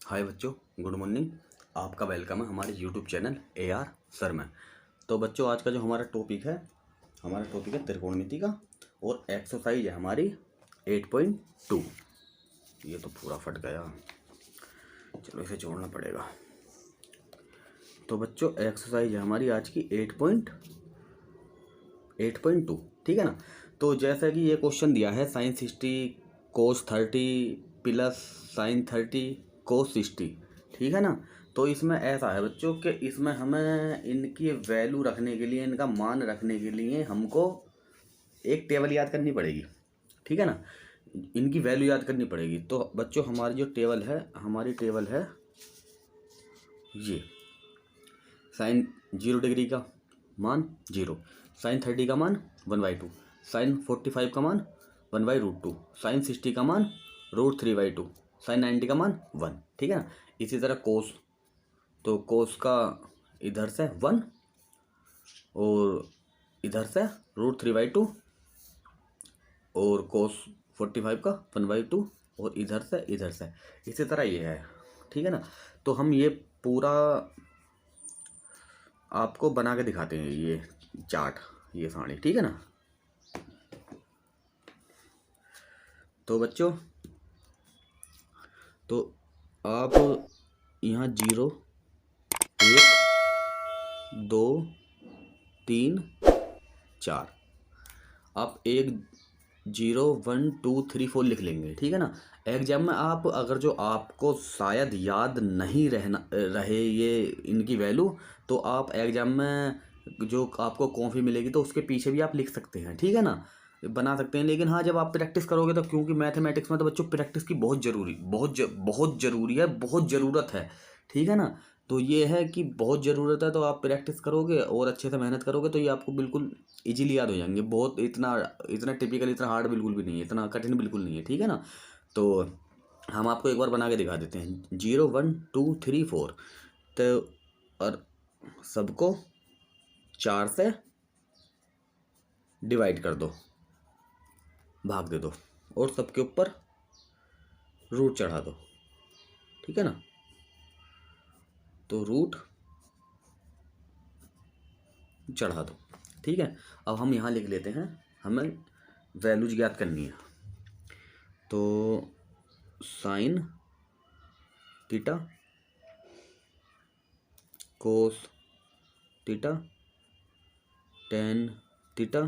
हाय बच्चों, good morning. आपका welcome है हमारे यूट्यूब चैनल AR सर में। तो बच्चों, आज का जो हमारा टॉपिक है त्रिकोणमिति का, और एक्सरसाइज है हमारी 8.2। ये तो पूरा फट गया, चलो इसे जोड़ना पड़ेगा। तो बच्चों, एक्सरसाइज है हमारी आज की 8.2, ठीक है ना। तो जैसा कि ये क्वेश्चन दिया है, साइन 60 कोस 30 प्लस साइन 30 कोस 60, ठीक है ना। तो इसमें ऐसा है बच्चों कि इसमें हमें इनकी वैल्यू रखने के लिए, इनका मान रखने के लिए हमको एक टेबल याद करनी पड़ेगी, ठीक है ना। इनकी वैल्यू याद करनी पड़ेगी। तो बच्चों, हमारी जो टेबल है, ये साइन 0 डिग्री का मान 0, साइन 30 का मान 1/2, साइन 45 का मान 1/√2, साइन 60 का मान √3/2, साइन 90 का मान 1, ठीक है ना। इसी तरह कोस, तो कोस का इधर से 1 और इधर से √3/2, और कोस 45 का 1/2, और इधर से इसी तरह ये है, ठीक है ना। तो हम ये पूरा आपको बना के दिखाते हैं, ये चार्ट, ये सारणी, ठीक है ना। तो बच्चों, तो आप यहाँ 0 1 2 3 4, आप 1 0 1 2 3 4 लिख लेंगे, ठीक है ना। एग्जाम में आप अगर जो आपको शायद याद नहीं रहे ये इनकी वैल्यू, तो आप एग्जाम में जो आपको कॉपी मिलेगी तो उसके पीछे भी आप लिख सकते हैं, ठीक है ना, बना सकते हैं। लेकिन हाँ, जब आप प्रैक्टिस करोगे तो, क्योंकि मैथमेटिक्स में तो बच्चों प्रैक्टिस की बहुत ज़रूरी है, बहुत ज़रूरत है, ठीक है ना। तो ये है कि बहुत ज़रूरत है, तो आप प्रैक्टिस करोगे और अच्छे से मेहनत करोगे तो ये आपको बिल्कुल इजीली याद हो जाएंगे। बहुत इतना इतना टिपिकल, इतना हार्ड बिल्कुल भी नहीं है, इतना कठिन बिल्कुल नहीं है, ठीक है ना। तो हम आपको एक बार बना के दिखा देते हैं। 0 1 2 3 4, तो और सबको 4 से डिवाइड कर दो, भाग दे दो, और सबके ऊपर रूट चढ़ा दो, ठीक है ना। तो रूट चढ़ा दो, ठीक है। अब हम यहाँ लिख लेते हैं, हमें वैल्यूज ज्ञात करनी है। तो sine theta cos theta tan theta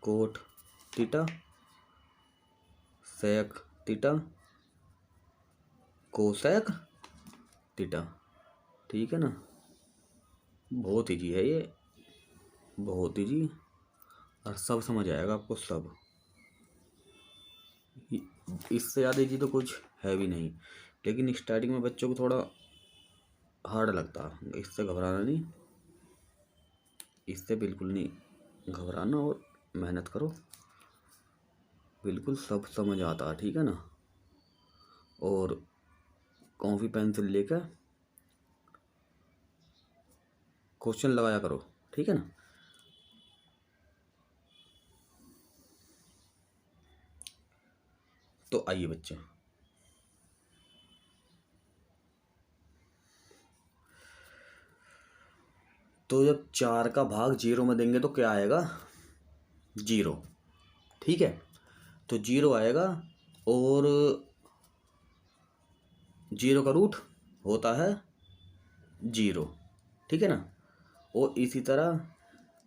cot theta sec theta cosec theta, ठीक है ना। बहुत ईजी है ये, बहुत ईजी, और सब समझ आएगा आपको सब। इससे ज़्यादा ईजी तो कुछ है भी नहीं, लेकिन स्टार्टिंग में बच्चों को थोड़ा हार्ड लगता है। इससे घबराना नहीं, इससे बिल्कुल नहीं घबराना, और मेहनत करो, बिल्कुल सब समझ आता है, ठीक है ना। और कॉपी पेंसिल लेकर क्वेश्चन लगाया करो, ठीक है ना। तो आइए बच्चे, तो जब 4 का भाग 0 में देंगे तो क्या आएगा? 0, ठीक है। तो 0 आएगा, और 0 का रूट होता है 0, ठीक है ना। और इसी तरह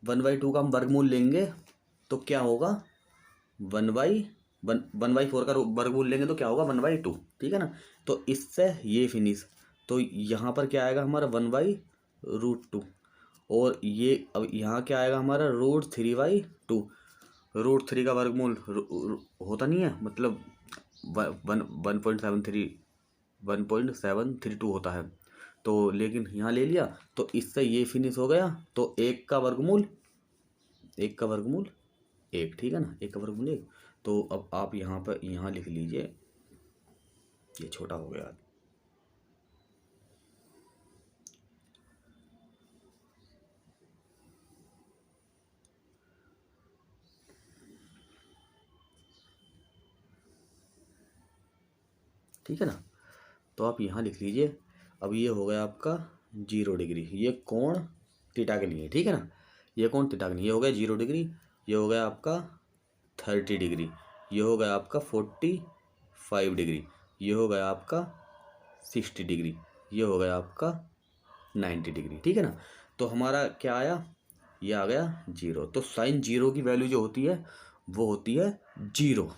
1/2 का हम वर्गमूल लेंगे तो क्या होगा? 1/4 का वर्गमूल लेंगे तो क्या होगा? 1/2, ठीक है ना। तो इससे ये फिनिश, तो यहाँ पर क्या आएगा हमारा? 1/√2, और ये अब यहाँ क्या आएगा हमारा? √3/2। √3 का वर्गमूल होता नहीं है, मतलब 1.732 होता है। तो लेकिन यहाँ ले लिया, तो इससे ये फिनिश हो गया। तो 1 का वर्गमूल 1, ठीक है ना, 1 का वर्गमूल 1। तो अब आप यहाँ पर यहाँ लिख लीजिए, ये छोटा हो गया, ठीक है ना। तो आप यहाँ लिख लीजिए। अब ये हो गया आपका 0 डिग्री, ये कोण थीटा के लिए, ठीक है ना, ये कोण थीटा के लिए, ये हो गया 0 डिग्री, ये हो गया आपका 30 डिग्री, ये हो गया आपका 45 डिग्री, ये हो गया आपका 60 डिग्री, ये हो गया आपका 90 डिग्री, ठीक है ना। तो हमारा क्या आया, ये आ गया 0। तो साइन 0 की वैल्यू जो होती है वो होती है 0,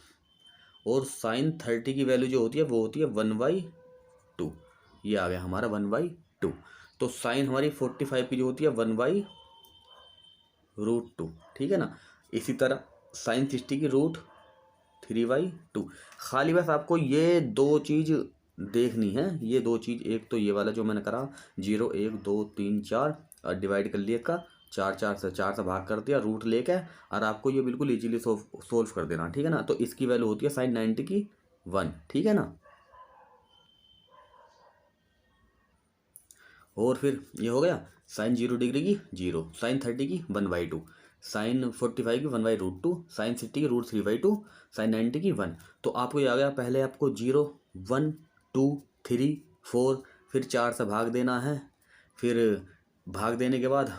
और साइन 30 की वैल्यू जो होती है वो होती है 1/2। ये आ गया हमारा 1/2। तो साइन हमारी 45 की जो होती है 1/√2, ठीक है ना। इसी तरह साइन 60 की √3/2। खाली बस आपको ये दो चीज़ देखनी है, ये दो चीज़, एक तो ये वाला जो मैंने करा 0 1 2 3 4 और डिवाइड कर लिया का 4 से भाग कर दिया रूट लेके, और आपको ये बिल्कुल इजीली सोल्व कर देना, ठीक है ना। तो इसकी वैल्यू होती है साइन 90 की 1, ठीक है ना। और फिर ये हो गया साइन 0 डिग्री की 0, साइन 30 की 1/2, साइन 45 की 1/√2, साइन 60 की √3/2, साइन 90 की 1। तो आपको ये आ गया, पहले आपको 0 1 2 3 4, फिर 4 से भाग देना है, फिर भाग देने के बाद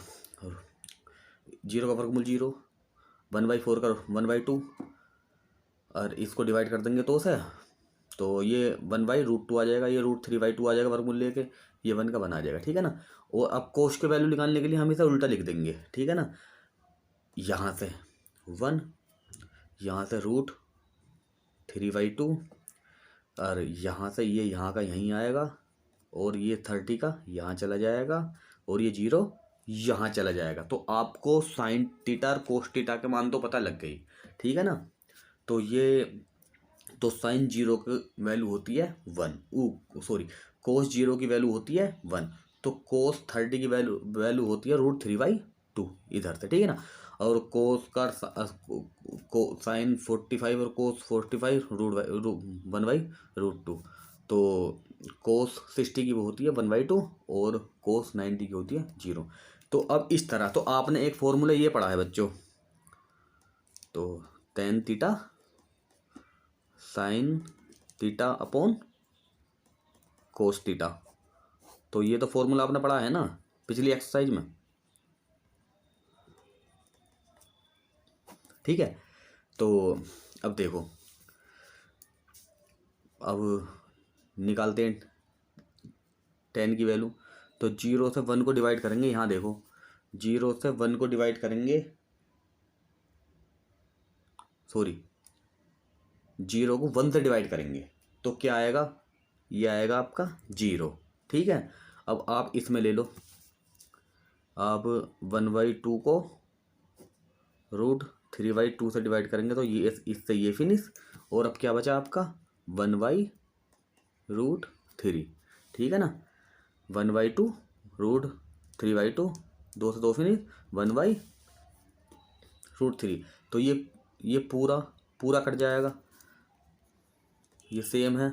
0 का वर्गमूल 0, 1/4 का 1/2, और इसको डिवाइड कर देंगे तो ये 1/√2 आ जाएगा, ये √3/2 आ जाएगा वर्गमूल लेके, ये 1 का 1 आ जाएगा, ठीक है ना। और अब कोश के वैल्यू निकालने के लिए हम इसे उल्टा लिख देंगे, ठीक है ना। यहाँ से 1, यहाँ से √3/2, और यहाँ से ये यहाँ का यहीं आएगा, और ये 30 का यहाँ चला जाएगा, और ये 0 यहाँ चला जाएगा। तो आपको साइन थीटा और कोस थीटा के मान तो पता लग गई, ठीक है ना। तो साइन 0 की वैल्यू होती है 1, कोस 0 की वैल्यू होती है 1, तो कोस 30 की वैल्यू होती है √3/2 इधर से, ठीक है ना। और कोस का साइन 45 और कोस 45 1/√2। तो कोस 60 की वो होती है 1/2, और कोस 90 की होती है 0। तो अब इस तरह, तो आपने एक फॉर्मूला ये पढ़ा है बच्चों, तो tan theta sine theta upon cos theta, तो ये तो फॉर्मूला आपने पढ़ा है ना पिछली एक्सरसाइज में, ठीक है। तो अब देखो, अब निकालते हैं tan की वैल्यू। तो 0 से 1 को डिवाइड करेंगे, यहाँ देखो 0 से 1 को डिवाइड करेंगे, 0 को 1 से डिवाइड करेंगे, तो क्या आएगा, ये आएगा आपका 0, ठीक है। अब आप इसमें ले लो, अब 1/2 को √3/2 से डिवाइड करेंगे, तो ये इससे ये फिनिश, और अब क्या बचा आपका 1/√3, ठीक है ना। 1/2 √3/2, 2 से 2 फिनिश, 1/√3। तो ये पूरा कट जाएगा, ये सेम है,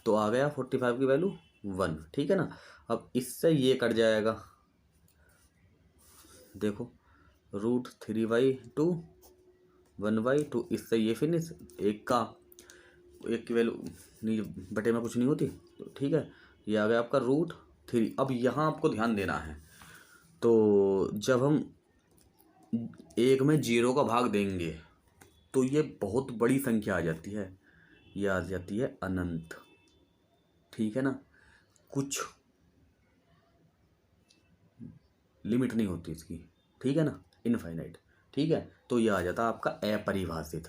तो आ गया 45 की वैल्यू 1, ठीक है ना। अब इससे ये कट जाएगा, देखो √3/2 1/2, इससे ये फिनिश, एक की वैल्यू नहीं, बटे में कुछ नहीं होती, तो ठीक है, ये आ गया आपका √3। अब यहाँ आपको ध्यान देना है, तो जब हम एक में 0 का भाग देंगे तो ये बहुत बड़ी संख्या आ जाती है, ये आ जाती है अनंत, ठीक है ना। कुछ लिमिट नहीं होती इसकी, ठीक है ना, इनफाइनाइट, ठीक है। तो ये आ जाता है आपका अपरिभाषित,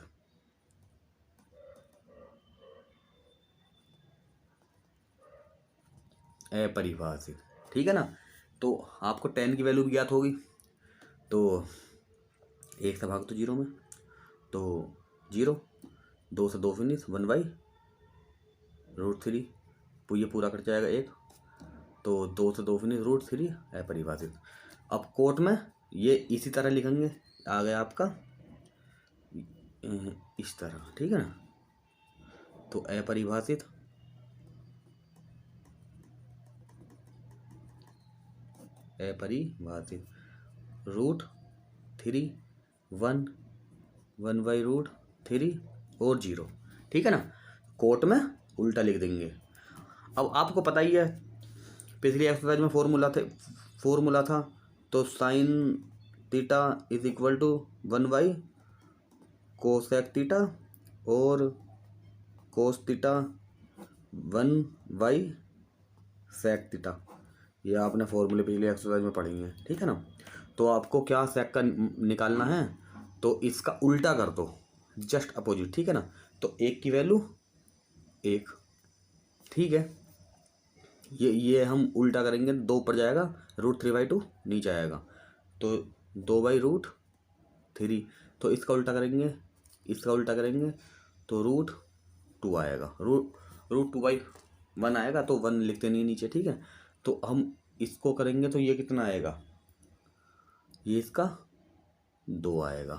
अपरिभाषित, ठीक है ना। तो आपको tan की वैल्यू भी ज्ञात होगी, तो 1 से भाग तो 0 में, तो 0, 2 से 2 फिनिश, 1/√3, तो ये पूरा कट जाएगा 1, तो 2 से 2 फिनिश √3 अपरिभाषित। अब कोट में ये इसी तरह लिखेंगे, आ गया आपका इस तरह, ठीक है ना। तो अपरिभाषित √3 1 1/√3 और 0, ठीक है ना। कोट में उल्टा लिख देंगे। अब आपको पता ही है पिछली एक्सरसाइज में फॉर्मूला था तो sine theta is equal to 1 cosec theta और कोस थीटा 1 सेक थीटा। ये आपने फॉर्मूले पिछली एक्सरसाइज में पढ़ी हैं, ठीक है ना। तो आपको क्या सेक का निकालना है, तो इसका उल्टा कर दो, जस्ट अपोजिट, ठीक है ना। तो एक की वैल्यू 1, ठीक है। ये हम उल्टा करेंगे, 2 ऊपर जाएगा, √3/2 नीचे आएगा, तो 2/√3। तो इसका उल्टा करेंगे, इसका उल्टा करेंगे तो √2 आएगा, √2/1 आएगा, तो 1 लिखते नहीं नीचे, ठीक है। तो हम इसको करेंगे तो ये कितना आएगा, ये इसका 2 आएगा,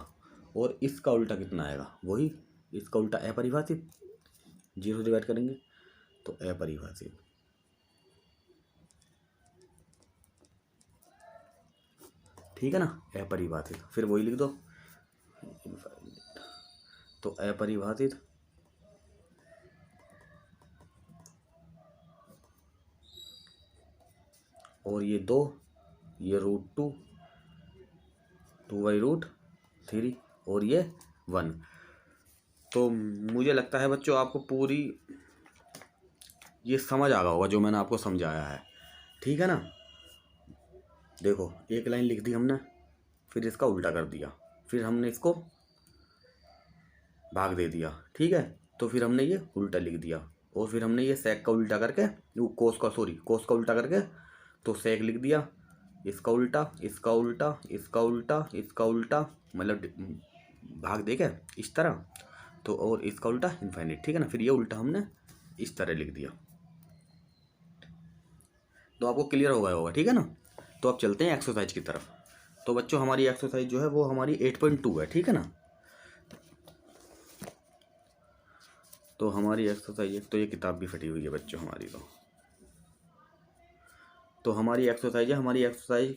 और इसका उल्टा कितना आएगा, वही इसका उल्टा अपरिभाषित, 0 डिवाइड करेंगे तो अपरिभाषित, ठीक है ना, अपरिभाषित। फिर वही लिख दो, तो अपरिभाषित और ये 2, ये √2, 2/√3 और ये 1। तो मुझे लगता है बच्चों आपको पूरी ये समझ आ गया होगा जो मैंने आपको समझाया है, ठीक है ना। देखो एक लाइन लिख दी हमने, फिर इसका उल्टा कर दिया, फिर हमने इसको भाग दे दिया, ठीक है। तो फिर हमने ये उल्टा लिख दिया, और फिर हमने ये सेक का उल्टा करके, कोस का उल्टा करके तो सेक लिख दिया, इसका उल्टा, इसका उल्टा, इसका उल्टा, इसका उल्टा, मतलब भाग दे के इस तरह, तो और इसका उल्टा इनफाइनाइट, ठीक है ना। फिर ये उल्टा हमने इस तरह लिख दिया, तो आपको क्लियर हो गया होगा, ठीक है ना। तो अब चलते हैं एक्सरसाइज की तरफ। तो बच्चों हमारी एक्सरसाइज जो है वो हमारी 8.2 है, ठीक है ना। तो हमारी एक्सरसाइज, एक तो ये किताब भी फटी हुई है बच्चों हमारी, तो हमारी एक्सरसाइज है, हमारी एक्सरसाइज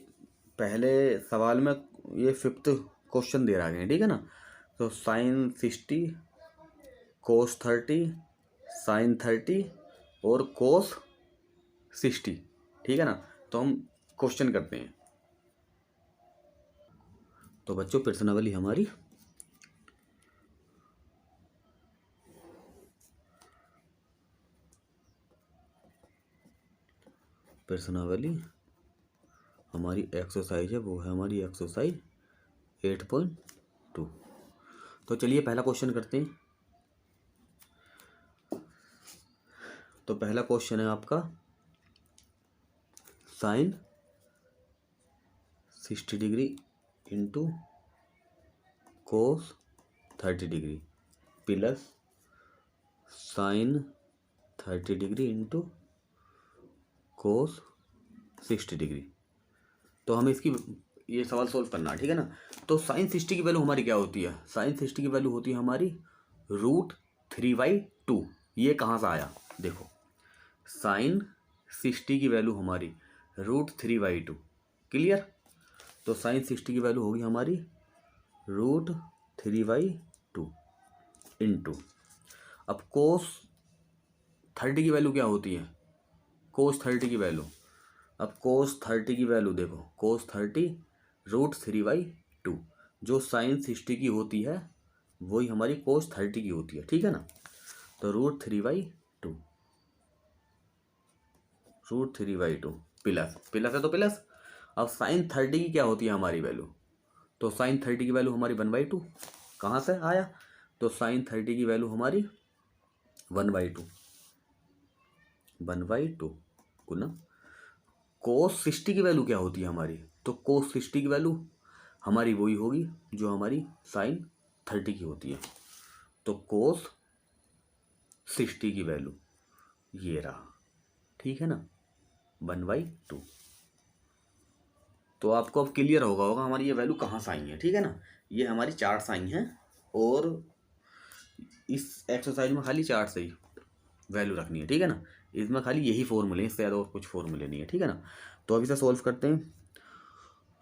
पहले सवाल में ये 5th क्वेश्चन दे रहा है, ठीक है ना। तो sin 60 cos 30 sin 30 और cos 60, ठीक है ना। तो हम क्वेश्चन करते हैं। तो बच्चों प्रश्नावली हमारी एक्सरसाइज है, वो है हमारी एक्सरसाइज 8.2। तो चलिए पहला क्वेश्चन करते हैं। तो पहला क्वेश्चन है आपका sin 60 degree into cos 30 degree plus sin 30 degree into cos 60 degree. तो हमें इसकी ये सवाल सोल्व करना है, ठीक है ना। तो sin 60 की वैल्यू हमारी क्या होती है, sin 60 की वैल्यू होती है हमारी √3/2। ये कहाँ से आया, देखो sin 60 की वैल्यू हमारी √3/2, क्लियर। तो sin 60 की वैल्यू होगी हमारी √3/2 इंटू, अब cos 30 की वैल्यू क्या होती है, cos 30 की वैल्यू, अब cos 30 की वैल्यू देखो, cos 30 √3/2, जो sin 60 की होती है वही हमारी cos 30 की होती है, ठीक है ना। तो √3/2 प्लस है तो प्लस। अब sin 30 की क्या होती है हमारी वैल्यू, तो sin 30 की वैल्यू हमारी 1/2, कहाँ से आया, तो sin 30 की वैल्यू हमारी 1/2 गुना cos 60 की वैल्यू क्या होती है हमारी, तो cos 60 की वैल्यू हमारी वही होगी जो हमारी sin 30 की होती है। तो cos 60 की वैल्यू ये रहा, ठीक है ना, 1/2। तो आपको अब क्लियर होगा हमारी ये वैल्यू कहाँ से आई है, ठीक है ना। ये हमारी चार्ट आई हैं, और इस एक्सरसाइज में खाली चार्ट से ही वैल्यू रखनी है, ठीक है ना। इसमें खाली यही फॉर्मूले हैं, इससे ज़्यादा और कुछ फॉर्मूले नहीं है, ठीक है ना। तो अभी से सॉल्व करते हैं।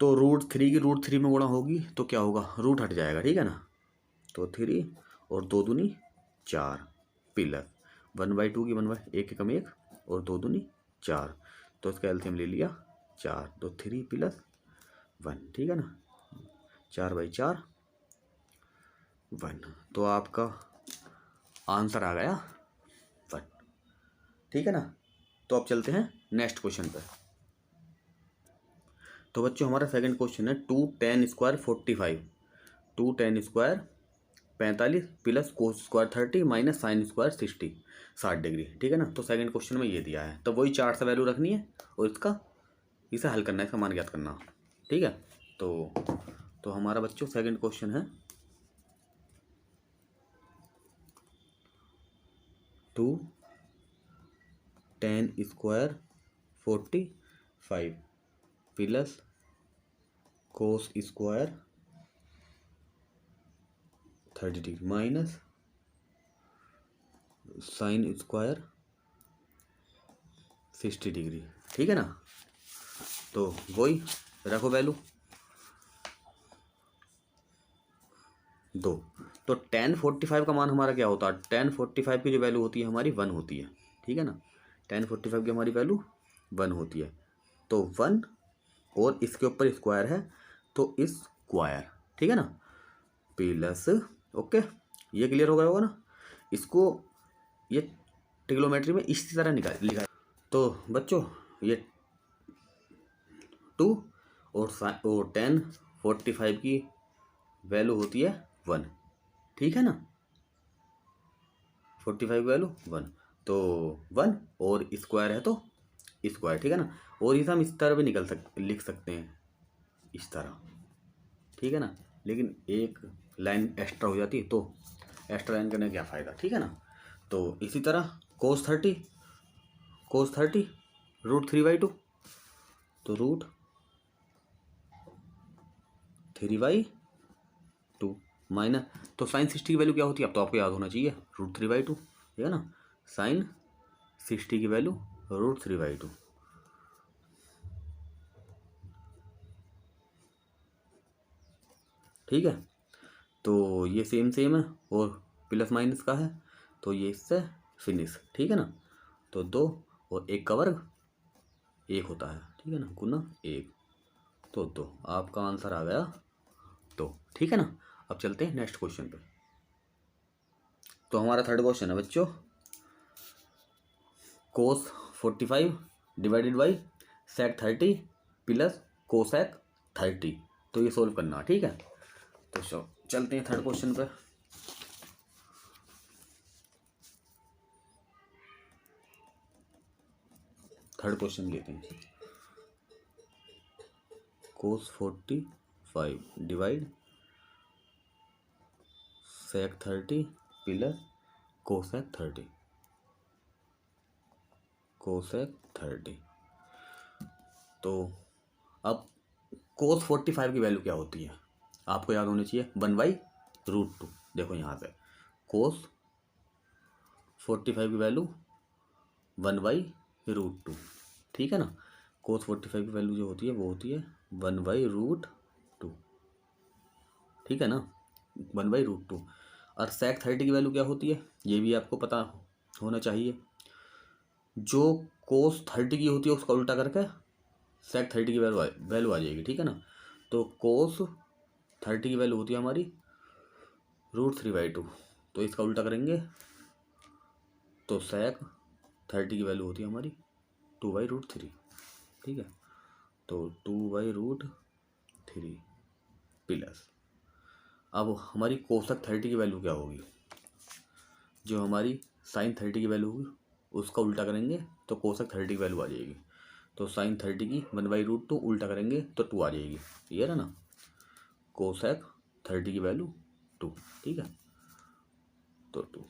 तो √3 की √3 में गुणा होगी तो क्या होगा, रूट हट जाएगा, ठीक है ना। तो 3 और 2 दूनी 4 प्लस, 1/2 की 1/, एक एकम एक और 2 दूनी 4, तो इसका एलसीएम ले लिया 4, तो 3 + 1, ठीक है ना, 4/4 1, तो आपका आंसर आ गया 1, ठीक है ना। तो अब चलते हैं नेक्स्ट क्वेश्चन पर। तो बच्चों हमारा सेकंड क्वेश्चन है 2 tan² 45, 2 tan² 45 + cos² 30 - sin² 60 degree, ठीक है ना। तो सेकंड क्वेश्चन में ये दिया है, तो वही चार्ट से वैल्यू रखनी है और इसे हल करना है, इसका मान ज्ञात करना, ठीक है। तो हमारा बच्चों सेकंड क्वेश्चन है 2 tan² 45 + cos² 30 degree - sin² 60 degree, ठीक है ना। तो वही रखो वैल्यू 2। तो tan 45 का मान हमारा क्या होता है, tan 45 की जो वैल्यू होती है हमारी 1 होती है, ठीक है ना। tan 45 की हमारी वैल्यू 1 होती है, तो 1 और इसके ऊपर स्क्वायर है तो स्क्वायर, ठीक है ना, प्लस, ओके, ये क्लियर हो गया होगा ना। इसको ये ट्रिग्नोमेट्री में इसी तरह लिखा है। तो बच्चों ये 2 और tan 45 की वैल्यू होती है 1, ठीक है ना, 45 वैल्यू 1, तो 1 और स्क्वायर है तो स्क्वायर, ठीक है ना। और इसे हम इस तरह भी लिख सकते हैं, इस तरह, ठीक है ना, लेकिन एक लाइन एक्स्ट्रा हो जाती है, तो एक्स्ट्रा लाइन करने का क्या फ़ायदा, ठीक है ना। तो इसी तरह cos 30 √3/2, तो √3/2 माइनस, तो sin 60 की वैल्यू क्या होती है, अब तो आपको याद होना चाहिए, √3/2, ठीक है ना, sin 60 की वैल्यू √3/2, ठीक है। तो ये सेम है और प्लस माइनस का है, तो ये इससे फिनिश, ठीक है ना। तो 2 और 1 का वर्ग 1 होता है, ठीक है ना, गुना 1, तो 2, आपका आंसर आ गया 2, ठीक है ना। अब चलते हैं नेक्स्ट क्वेश्चन पे। तो हमारा थर्ड क्वेश्चन है बच्चों cos 45 / sec 30 + cosec 30, तो ये सोल्व करना, ठीक है। तो चलते हैं थर्ड क्वेश्चन पे। थर्ड क्वेश्चन लेते हैं, cos 45 / sec 30 + cosec 30, तो अब cos 45 की वैल्यू क्या होती है, आपको याद होनी चाहिए 1/√2। देखो यहाँ पे cos 45 की वैल्यू 1/√2, ठीक है ना। cos 45 की वैल्यू जो होती है वो होती है 1/√2, ठीक है ना, 1/√2। और sec 30 की वैल्यू क्या होती है ये भी आपको पता होना चाहिए, जो cos 30 की होती है उसका उल्टा करके sec 30 की वैल्यू आ जाएगी, ठीक है ना। तो cos 30 की वैल्यू होती है हमारी √3/2, तो इसका उल्टा करेंगे तो sec 30 की वैल्यू होती है हमारी 2/√3, ठीक है। तो 2/√3 प्लस, अब हमारी cosec 30 की वैल्यू क्या होगी, जो हमारी sin 30 की वैल्यू होगी उसका उल्टा करेंगे तो cosec 30 की वैल्यू आ जाएगी, तो sin 30 की 1/√2 उल्टा करेंगे तो 2 आ जाएगी, क्लियर है ना। cosec 30 की वैल्यू 2, ठीक है, तो 2,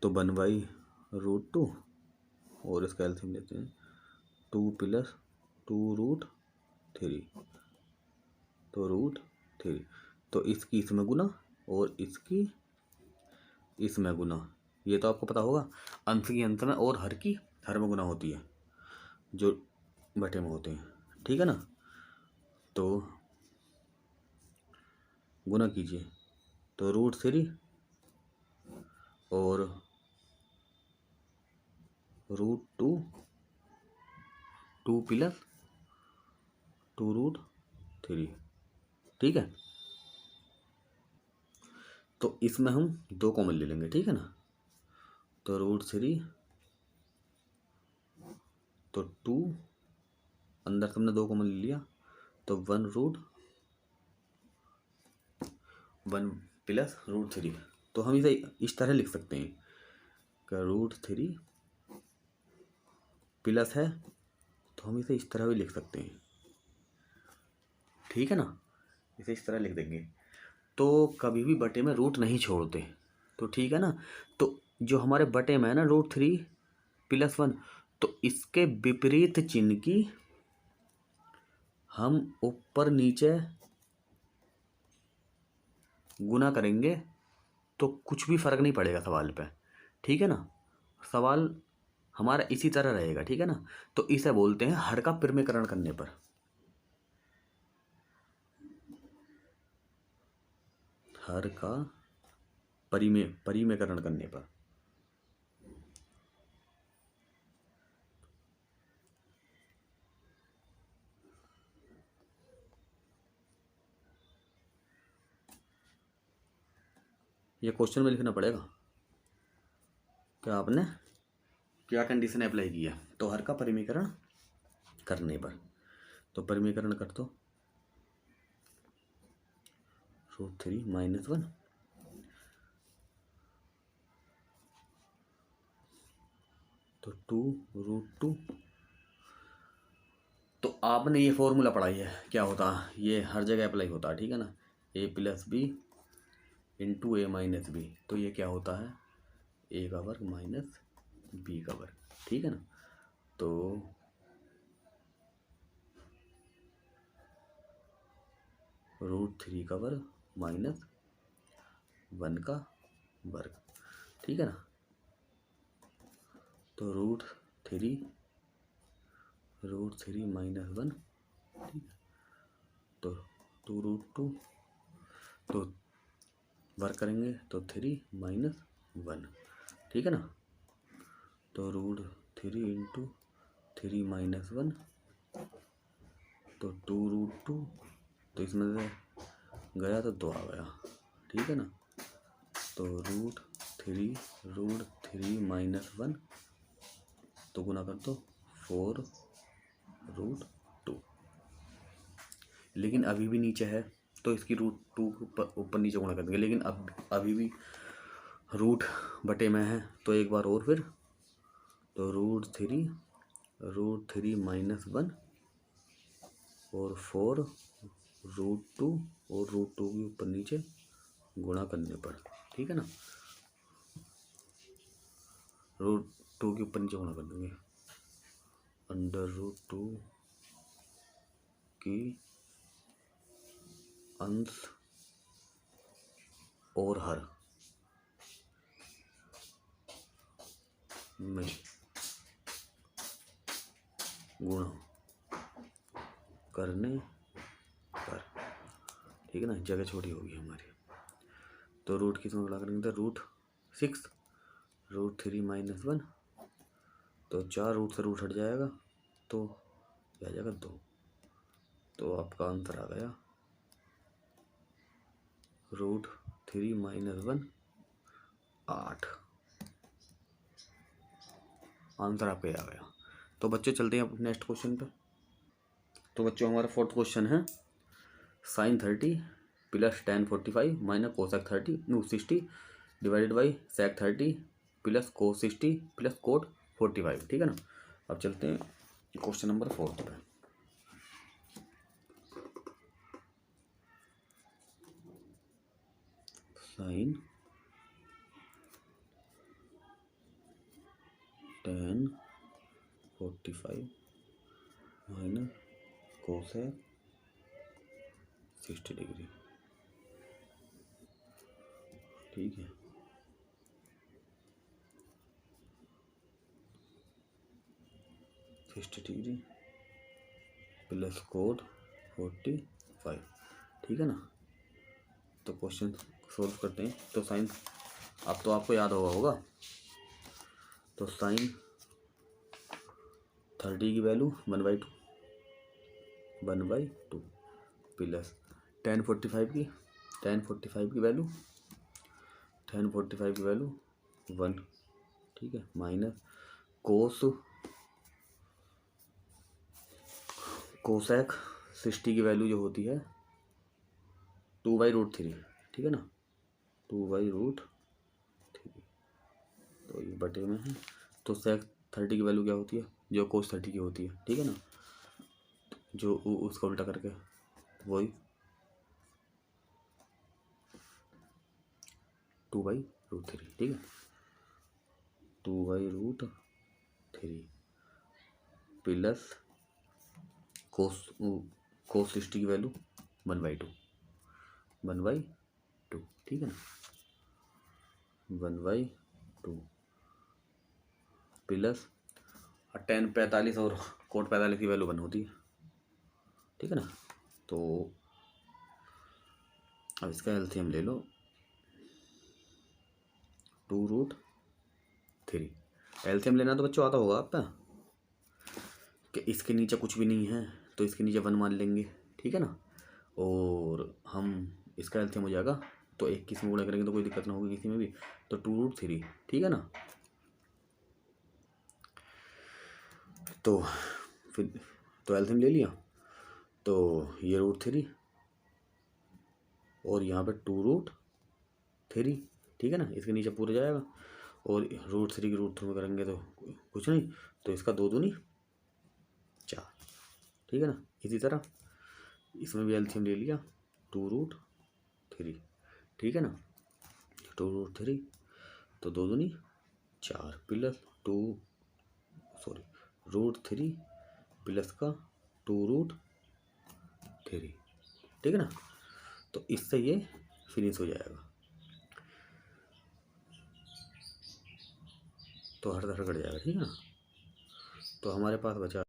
तो 1/√2 और इसका एलसीएम लेते हैं 2 + 2√3, तो √3, तो इसकी इसमें गुना और इसकी इसमें गुना, ये तो आपको पता होगा, अंश की अंश में और हर की हर में गुना होती है जो बटे में होते हैं, ठीक है ना। तो गुना कीजिए तो √3 और √2 2 प्लस 2√3, ठीक है। तो इसमें हम 2 कॉमन ले लेंगे, ठीक है ना। तो √3 तो 2 अंदर तुमने 2 कॉमन ले लिया तो 1 प्लस √3। तो हम इसे इस तरह लिख सकते हैं कि √3 प्लस है तो हम इसे इस तरह भी लिख सकते हैं, ठीक है ना। इसे इस तरह लिख देंगे। तो कभी भी बटे में रूट नहीं छोड़ते, तो ठीक है ना। तो जो हमारे बटे में है ना √3 + 1, तो इसके विपरीत चिन्ह की हम ऊपर नीचे गुना करेंगे तो कुछ भी फर्क नहीं पड़ेगा सवाल पे, ठीक है ना। सवाल हमारा इसी तरह रहेगा, ठीक है ना। तो इसे बोलते हैं हर का परिमेयकरण करने पर, हर का परिमेयकरण करने पर। ये क्वेश्चन में लिखना पड़ेगा कि आपने क्या कंडीशन अप्लाई की है। तो हर का परिमेयकरण करने पर, तो परिमेयकरण कर दो √3 - 1 तो 2√2। तो आपने ये फॉर्मूला पढ़ा है, क्या होता है ये हर जगह अप्लाई होता है, ठीक है ना। a + b × a - b, तो ये क्या होता है a का वर्ग माइनस b का वर्ग, ठीक है ना। तो √3 का वर्ग माइनस 1 का वर्ग, ठीक है ना। तो √3 - 1, ठीक है। तो 2√2 तो वर्ग करेंगे तो 3 - 1, ठीक है ना। तो √3 × 3 - 1 तो 2√2, तो इसमें से गया तो 2 आ गया, ठीक है ना। तो √3 - 1 तो गुना कर दो 4√2। लेकिन अभी भी नीचे है तो इसकी √2 ऊपर नीचे गुणा कर देंगे, लेकिन अब अभी भी रूट बटे में है तो एक बार और फिर, तो √3 - 1 और 4√2 और √2 के ऊपर नीचे गुणा करने पर, ठीक है ना। √2 के ऊपर नीचे गुणा कर देंगे √2 की अंश और हर में गुणा करने पर, ठीक है ना। जगह छोटी होगी हमारी। तो रूट किस में गुणा करेंगे तो √6 √3 - 1 तो 4 रूट से रूट हट जाएगा तो आ जाएगा 2। तो आपका आंसर आ गया √3 - 1 8। आंसर आपका आ गया। तो बच्चों चलते हैं अब नेक्स्ट क्वेश्चन पे। तो बच्चों हमारा 4th क्वेश्चन है sin 30 + tan 45 - cosec 30 60 divided by sec 30 + cos 60 + cot 45, ठीक है ना। अब चलते हैं क्वेश्चन नंबर 4 पे। sin tan 45 - cosec 60 डिग्री, ठीक है। डिग्री + cot 45, ठीक है ना। तो क्वेश्चन सोल्व करते हैं। तो साइन अब तो आपको याद होगा। तो साइन 30 की वैल्यू 1/2 प्लस tan 45 की वैल्यू 1, ठीक है, माइनस कोसेक 60 की वैल्यू जो होती है 2/√3, ठीक है ना, 2/√3। तो ये बटे में है। तो सेक 30 की वैल्यू क्या होती है, जो कोस 30 की होती है, ठीक है ना, जो उसका उल्टा करके वही 2/√3, ठीक है, 2/√3 प्लस कोस 60 की वैल्यू 1/2, ठीक है ना, 1/2 प्लस tan 45 और कोट 45 की वैल्यू 1 होती है, ठीक है ना। तो अब इसका एलसीएम ले लो, 2√3। एलसीएम लेना तो बच्चों आता होगा आपका कि इसके नीचे कुछ भी नहीं है तो इसके नीचे 1 मान लेंगे, ठीक है ना, और हम इसका एलसीएम हो जाएगा। तो एक किसी में गुणा करेंगे तो कोई दिक्कत ना होगी किसी में भी। तो 2√3, ठीक है ना। तो फिर तो एलसीएम ले लिया, तो ये √3 और यहाँ पे 2√3, ठीक है ना, इसके नीचे पूरा जाएगा। और √3 की √3 में करेंगे तो कुछ नहीं, तो इसका 2 दूनी 4, ठीक है ना। इसी तरह इसमें भी एलसीएम ले लिया, 2√3, ठीक है ना, 2√3 तो 2 दूनी 4 प्लस √3 प्लस का 2√3, ठीक है ना। तो इससे ये फिनिश हो जाएगा। तो हर तरह कट जाएगा, ठीक है ना। तो हमारे पास बचा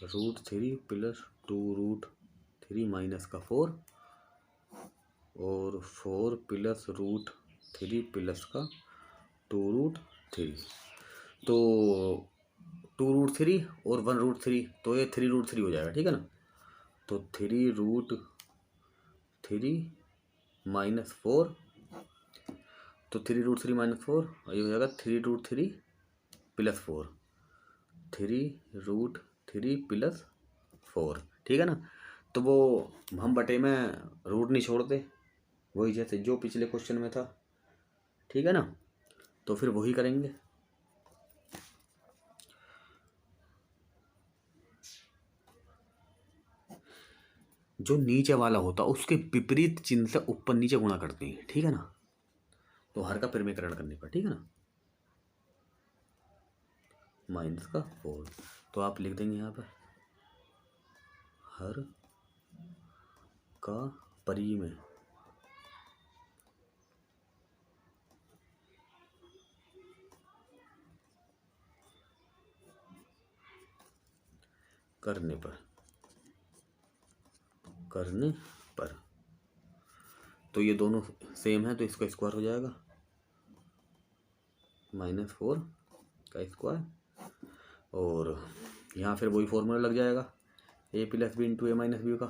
√3 प्लस 2√3 माइनस का 4 और 4 प्लस √3 प्लस का 2√3। तो 2√3 और 1√3 तो ये 3√3 हो जाएगा, ठीक है ना। तो 3√3 माइनस 4, तो 3√3 माइनस 4 ये हो जाएगा 3√3 प्लस 4, 3√3 प्लस 4, ठीक है ना। तो वो हम बटे में रूट नहीं छोड़ते, वही जैसे जो पिछले क्वेश्चन में था, ठीक है ना। तो फिर वही करेंगे। जो नीचे वाला होता उसके विपरीत चिन्ह से ऊपर नीचे गुणा करते हैं, ठीक है ना। तो हर का परिमेयकरण करने पर, ठीक है ना, माइनस का 4। तो आप लिख देंगे यहाँ पर हर का परिमेय करने पर तो ये दोनों सेम है तो इसका स्क्वायर हो जाएगा, -4 का स्क्वायर, और यहाँ फिर वही फॉर्मूला लग जाएगा a + b × a - b का।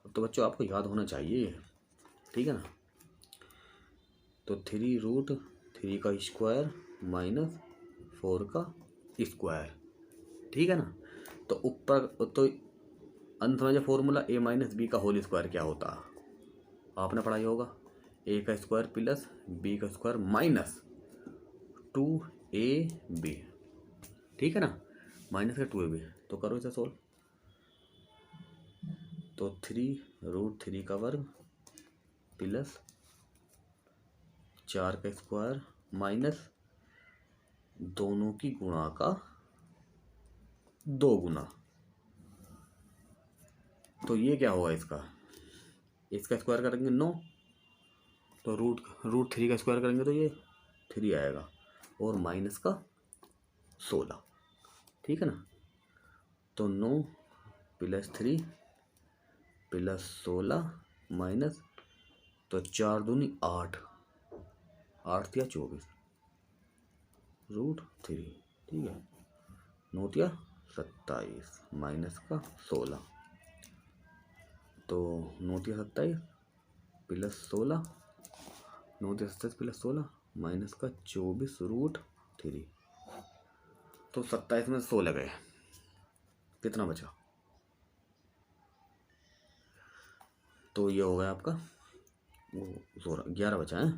तो बच्चों आपको याद होना चाहिए, ठीक है ना। तो 3√3 का स्क्वायर माइनस 4 का स्क्वायर, ठीक है ना। तो ऊपर तो अंत में जो फॉर्मूला a - b का होल स्क्वायर क्या होता आपने पढ़ाई होगा, a का स्क्वायर प्लस b का स्क्वायर माइनस 2ab, ठीक है ना, माइनस का 2ab। तो करो इसे सोल्व। तो 3√3 का वर्ग प्लस 4 का स्क्वायर माइनस दोनों की गुणा का 2 गुना। तो ये क्या होगा, इसका स्क्वायर करेंगे 9, तो √3 का स्क्वायर करेंगे तो ये 3 आएगा, और माइनस का 16, ठीक है ना। तो 9 + 3 + 16 माइनस, तो 4 दूनी 8, 8 या 24 √3, ठीक है। 9 या 27 माइनस का 16, तो 9 या 27 प्लस 16, 9 या 27 प्लस 16 माइनस का 24 √3। तो 27 में 16 गए, कितना बचा? तो ये हो गया आपका वो 11 बचा है।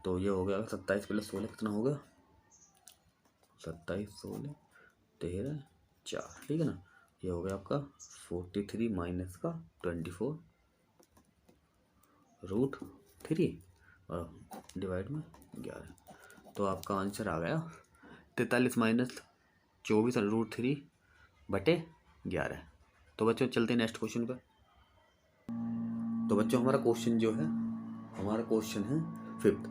तो ये हो गया 27 प्लस 16 कितना हो गया? 27 16 13 4, ठीक है ना। ये हो गया आपका 43 माइनस का 24 √3 और डिवाइड में 11। तो आपका आंसर आ गया 43 माइनस 24 √3 बटे 11। तो बच्चों चलते हैं नेक्स्ट क्वेश्चन पर। तो बच्चों हमारा क्वेश्चन जो है, हमारा क्वेश्चन है 5th।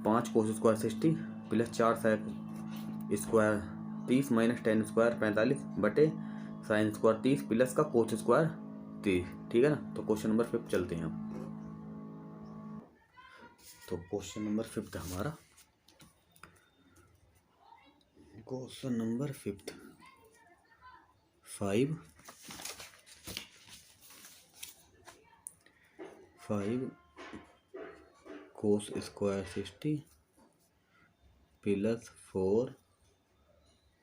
5 cos square 60 plus 4 sec square 30 minus 10 square 45 बटे साइन स्क्वायर 30 प्लस का कोस स्क्वायर 30, ठीक है ना। तो क्वेश्चन नंबर 5 चलते हैं हम। तो क्वेश्चन नंबर 5 हमारा, question number 5 5 cos square 60 plus 4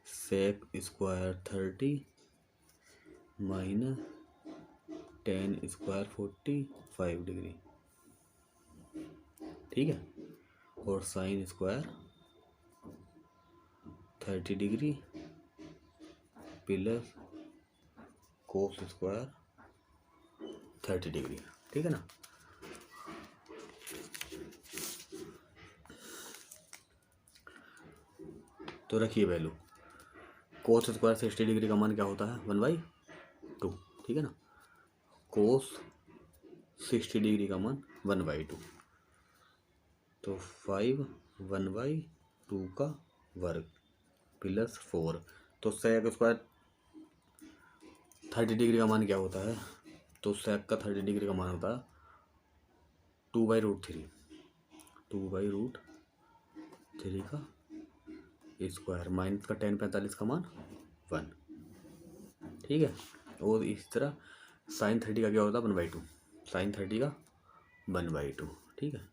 sec square 30 minus 10 square 45 degree, ठीक है। और sine square 30 degree plus cos square 30 degree, ठीक है ना। तो रखिए वैल्यू, कोस स्क्वायर 60 डिग्री का मान क्या होता है? 1/2, ठीक है ना। कोस 60 डिग्री का मान 1/2, तो 5 1/2 का वर्ग प्लस 4। तो सेक स्क्वायर 30 डिग्री का मान क्या होता है? तो सेक का 30 डिग्री का मान होता है 2/√3, 2/√3 का स्क्वायर माइनस का 10 45 का मान 1, ठीक है। और इस तरह साइन 30 का क्या होता है? 1/2, साइन 30 का 1/2, ठीक है।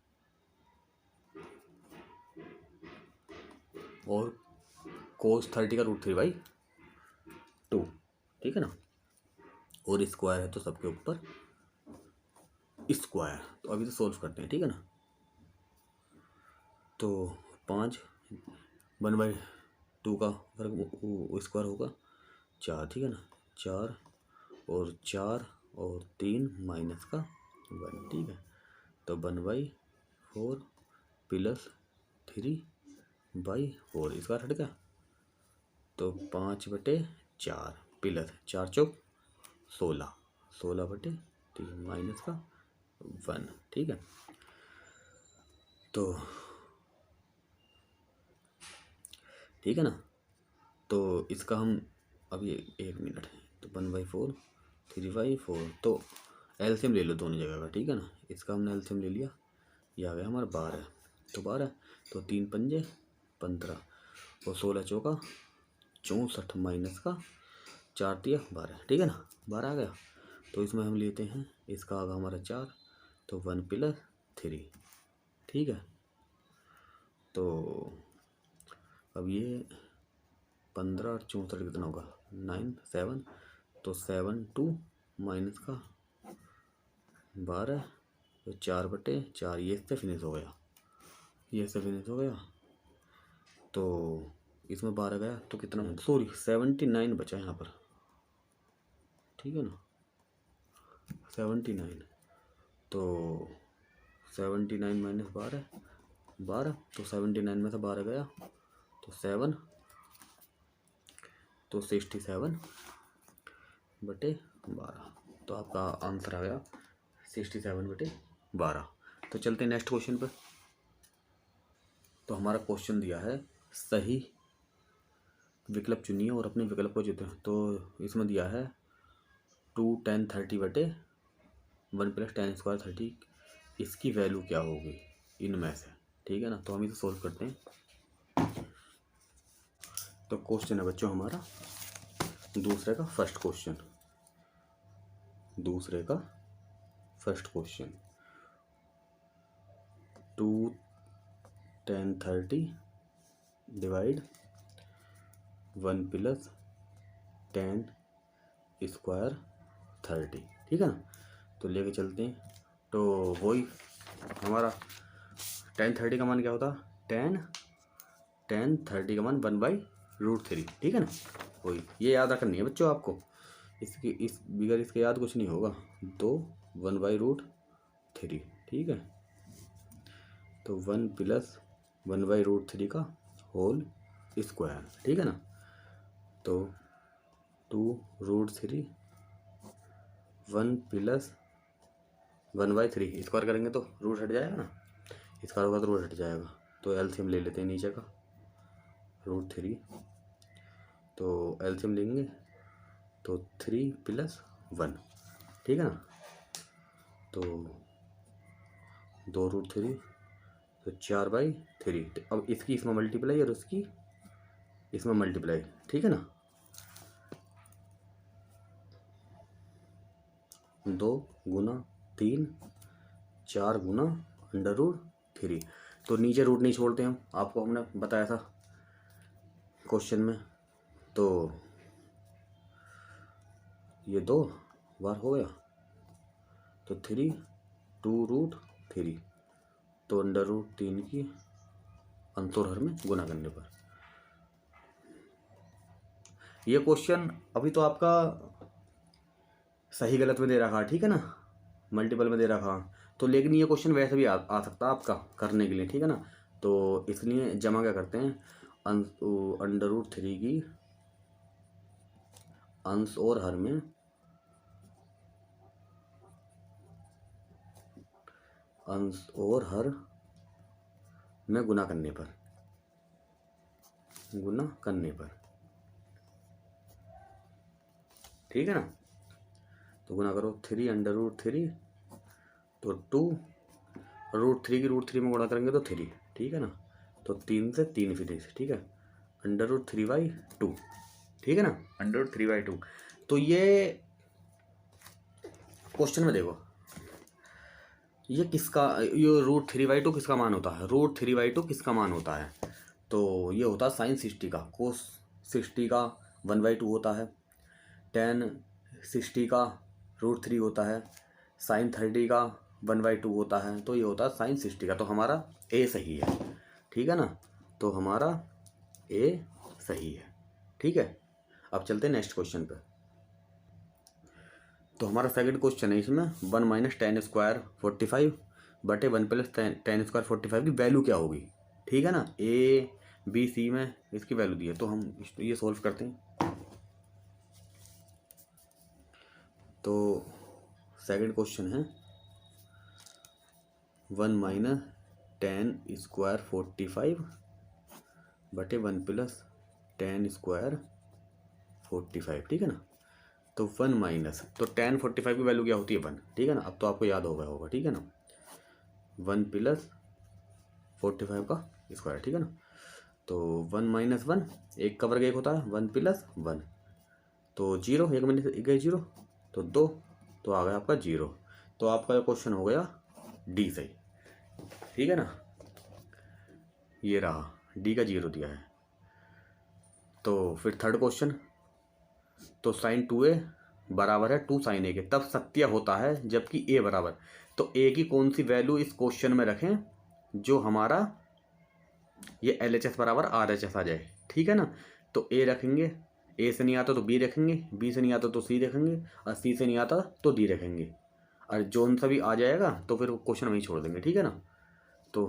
और कोस 30 का √3/2, ठीक है ना। और स्क्वायर है तो सबके ऊपर स्क्वायर। तो अभी तो सोल्व करते हैं, ठीक है ना। तो 5 1/2 का वर्ग स्क्वायर होगा 4, ठीक है ना। 4 और 4 और 3 माइनस का 1, ठीक है। तो 1/4 प्लस 3/4 स्क्वायर हट गया, तो 5/4 प्लस 4 चौक 16, 16/3 माइनस का 1, ठीक है। तो ठीक है ना। तो इसका हम अभी 1 मिनट है, तो 1/4 3/4, तो एलसीएम ले लो दोनों जगह का, ठीक है ना। इसका हमने एलसीएम ले लिया, ये आ गया हमारा 12, तो 12, तो 3 पंजे 15 और 16 चौका 64 माइनस का 4 तिया 12, ठीक है ना। 12 आ गया, तो इसमें हम लेते हैं, इसका आगा हमारा 4, तो 1 + 3, ठीक है। तो अब ये 15 और 64 कितना होगा? 9 7, तो 7 2 माइनस का 12, तो 4/4, ये इससे फिनिश हो गया, ये इससे फिनिश हो गया। तो इसमें 12 गया, तो कितना, सॉरी 79 बचा यहाँ पर, ठीक है ना। 79, तो 79 माइनस 12, तो 79 में से 12 गया, तो 7, तो 67/12, तो आपका आंसर आ गया 67/12। तो चलते हैं नेक्स्ट क्वेश्चन पर। तो हमारा क्वेश्चन दिया है सही विकल्प चुनिए और अपने विकल्प को चुनें। तो इसमें दिया है 2 10 30/1 + 10 स्क्वायर 30 इसकी वैल्यू क्या होगी इनमें से, ठीक है ना। तो हम इसे सोल्व करते हैं। तो क्वेश्चन है बच्चों हमारा दूसरे का फर्स्ट क्वेश्चन, 2 10 30 डिवाइड 1 + 10 स्क्वायर 30, ठीक है ना। तो लेके चलते हैं। तो वही हमारा 10 30 का मान क्या होता है, 10 30 का मान 1/√3, ठीक है ना। वही ये याद रखनी है बच्चों आपको, इसकी इस बिगर इसके याद कुछ नहीं होगा। तो 1/√3, ठीक है। तो 1 + 1/√3 का होल स्क्वायर, ठीक है ना। तो 2√3 1 + 1/3 स्क्वायर करेंगे तो रूट हट जाएगा ना, स्क्वायर होगा तो रूट हट जाएगा। तो एलसीएम ले लेते हैं नीचे का √3, तो एलसीएम लेंगे तो 3 + 1, ठीक है ना। तो 2√3 तो 4/3। अब इसकी इसमें मल्टीप्लाई और उसकी इसमें मल्टीप्लाई, ठीक है ना। 2 × 3 4 × √3। तो नीचे रूट नहीं छोड़ते हम, आपको हमने बताया था क्वेश्चन में। तो ये 2 बार हो गया तो 3 2√3, तो √3 की अंतोरहर में गुना करने पर। ये क्वेश्चन अभी तो आपका सही गलत में दे रखा है, ठीक है ना, मल्टीपल में दे रखा। तो लेकिन ये क्वेश्चन वैसे भी आ सकता है आपका करने के लिए, ठीक है ना। तो इसलिए जमा क्या करते हैं, √3 की अंश और हर में गुना करने पर, ठीक है ना। तो गुना करो 3 √3 तो 2 √3 की √3 में गुणा करेंगे तो 3, ठीक है ना। तो 3 से 3 फिनिश, ठीक है, √3/2, ठीक है ना, √3/2। तो ये क्वेश्चन में देखो ये किसका, ये √3/2 किसका मान होता है, √3/2 किसका मान होता है। तो ये होता है sin 60 का, cos 60 का 1/2 होता है, tan 60 का √3 होता है, sin 30 का 1/2 होता है। तो ये होता है sin 60 का। तो हमारा ए सही है, ठीक है ना। तो हमारा ए सही है, ठीक है। अब चलते हैं नेक्स्ट क्वेश्चन पे। तो हमारा सेकंड क्वेश्चन है, इसमें 1 - tan स्क्वायर 45 बटे 1 + tan स्क्वायर 45 की वैल्यू क्या होगी, ठीक है ना। ए बी सी में इसकी वैल्यू दी है, तो हम ये सोल्व करते हैं। तो सेकंड क्वेश्चन है 1 - tan स्क्वायर 45 बटे 1 + tan स्क्वायर 45, ठीक है ना। तो 1 माइनस, तो tan 45 की वैल्यू क्या होती है 1, ठीक है ना। अब तो आपको याद होगा, ठीक है ना। 1 + 45 का स्क्वायर, ठीक है ना। तो 1 - 1 एक का वर्ग 1 होता है, 1 + 1 तो 0, 1 में 1 0 तो 2, तो आ गया आपका 0। तो आपका क्वेश्चन हो गया डी सही, ठीक है ना। ये रहा डी का 0 दिया है। तो फिर थर्ड क्वेश्चन, तो sin 2a बराबर है 2 sin a के, तब सत्य होता है जबकि a बराबर। तो a की कौन सी वैल्यू इस क्वेश्चन में रखें जो हमारा ये LHS बराबर RHS आ जाए, ठीक है ना। तो a रखेंगे, a से नहीं आता तो b रखेंगे, b से नहीं आता तो c रखेंगे, और c से नहीं आता तो d रखेंगे, और जोन सा भी आ जाएगा तो फिर क्वेश्चन वहीं छोड़ देंगे, ठीक है ना। तो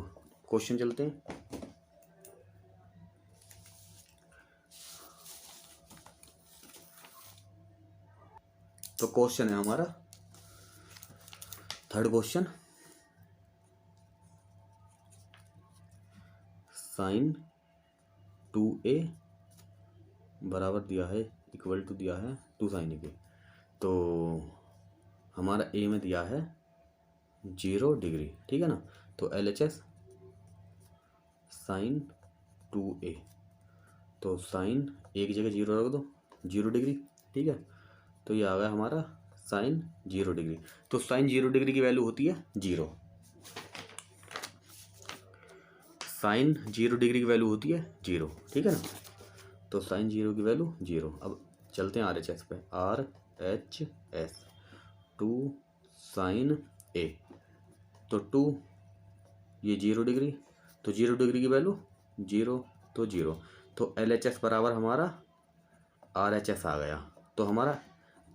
क्वेश्चन चलते हैं। तो क्वेश्चन है हमारा थर्ड क्वेश्चन, sin 2a बराबर दिया है इक्वल टू दिया है 2 sin a के। तो हमारा a में दिया है 0 डिग्री, ठीक है ना। तो LHS साइन 2A, तो साइन एक जगह 0 रख दो, 0 डिग्री, ठीक है। तो ये आ गया हमारा साइन 0 डिग्री। तो साइन 0 डिग्री की वैल्यू होती है 0, साइन 0 डिग्री की वैल्यू होती है 0, ठीक है ना। तो साइन 0 की वैल्यू 0। अब चलते हैं RHS पे, RHS 2 साइन A, तो 2 ये 0 डिग्री, तो 0 डिग्री की वैल्यू 0, तो 0। तो LHS बराबर हमारा RHS आ गया। तो हमारा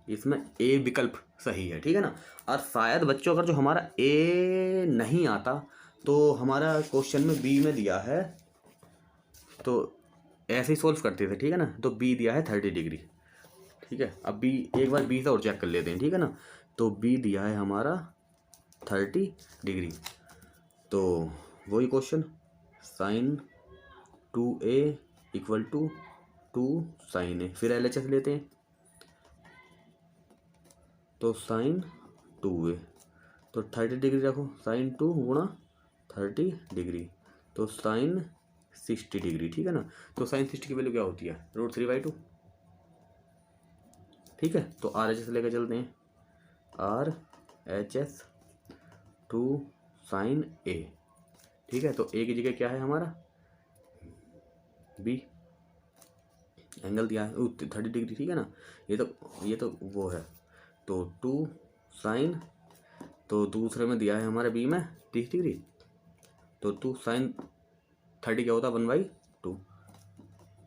इसमें A विकल्प सही है, ठीक है ना। और शायद बच्चों अगर जो हमारा A नहीं आता तो हमारा क्वेश्चन में B में दिया है, तो ऐसे ही सोल्व करते थे, ठीक है ना। तो B दिया है 30 डिग्री, ठीक है। अब B एक बार B से और चेक कर लेते हैं, ठीक है ना। तो B दिया है हमारा 30 डिग्री, तो वही question sine 2A equal to 2 sine A, फिर LHS लेते हैं, तो साइन 2A, तो 30 डिग्री रखो, साइन 2 गुणा 30 डिग्री, तो साइन 60 डिग्री, ठीक है ना। तो साइन 60 की वैल्यू क्या होती है, √3/2, ठीक है। तो RHS लेकर चलते हैं, RHS 2 साइन A, ठीक है। तो A की जगह क्या है हमारा B, एंगल दिया है 30 डिग्री, ठीक है ना। ये तो वो है, तो 2 साइन, तो दूसरे में दिया है हमारे B में 30 डिग्री, तो 2 साइन 30 क्या होता है 1/2,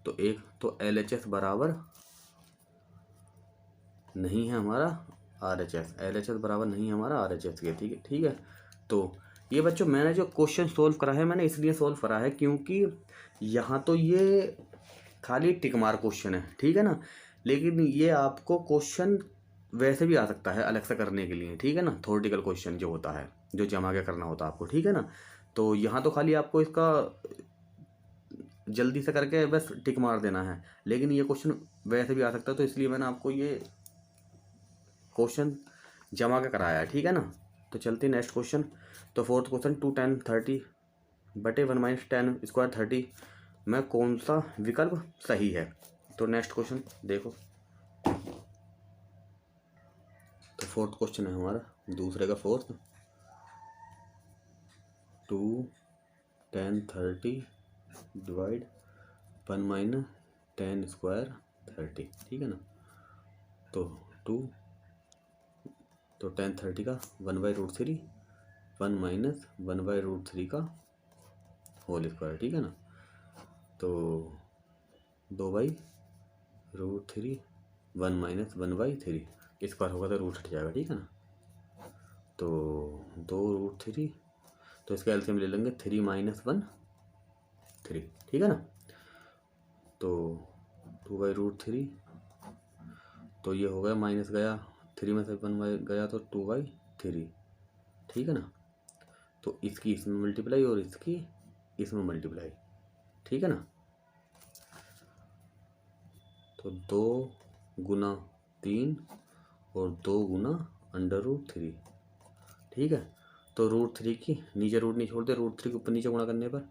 तो एक तो LHS बराबर नहीं है हमारा LHS बराबर नहीं है हमारा RHS के, ठीक है, ठीक है। तो ये बच्चों मैंने जो क्वेश्चन सोल्व करा है, मैंने इसलिए सोल्व करा है क्योंकि यहाँ तो ये खाली टिक मार क्वेश्चन है, ठीक है ना। लेकिन ये आपको क्वेश्चन वैसे भी आ सकता है अलग से करने के लिए, ठीक है ना। थ्योरेटिकल क्वेश्चन जो होता है, जो जमा के करना होता है आपको, ठीक है ना। तो यहाँ तो खाली आपको इसका जल्दी से करके बस टिक मार देना है, लेकिन ये क्वेश्चन वैसे भी आ सकता है, तो इसलिए मैंने आपको ये क्वेश्चन जमा के कराया है, ठीक है ना। तो चलते हैं नेक्स्ट क्वेश्चन। तो फोर्थ क्वेश्चन 2 tan 30 बटे 1 - tan स्क्वायर 30 में कौन सा विकल्प सही है। तो नेक्स्ट क्वेश्चन देखो, तो फोर्थ क्वेश्चन है हमारा, दूसरे का fourth, 2 tan 30 divide 1 - tan square 30, ठीक है ना। तो 2, तो tan 30 का 1/√3, 1 - 1/√3 का होल स्क्वायर, ठीक है ना। तो 2/√3, 1 - 1/3 स्क्वायर होगा तो रूट हट जाएगा, ठीक है ना। तो 2√3, तो इसका एलसीएम ले लेंगे 3 - 1 3, ठीक है ना। तो 2/√3, तो ये हो गया माइनस गया 3 में से 1 गया तो 2/3, ठीक है ना। तो इसकी इसमें मल्टीप्लाई और इसकी इसमें मल्टीप्लाई, ठीक है ना। तो 2 गुना 3 और 2 गुना √3, ठीक है। तो √3 की नीचे रूट नहीं छोड़ते, √3 के ऊपर नीचे गुणा करने पर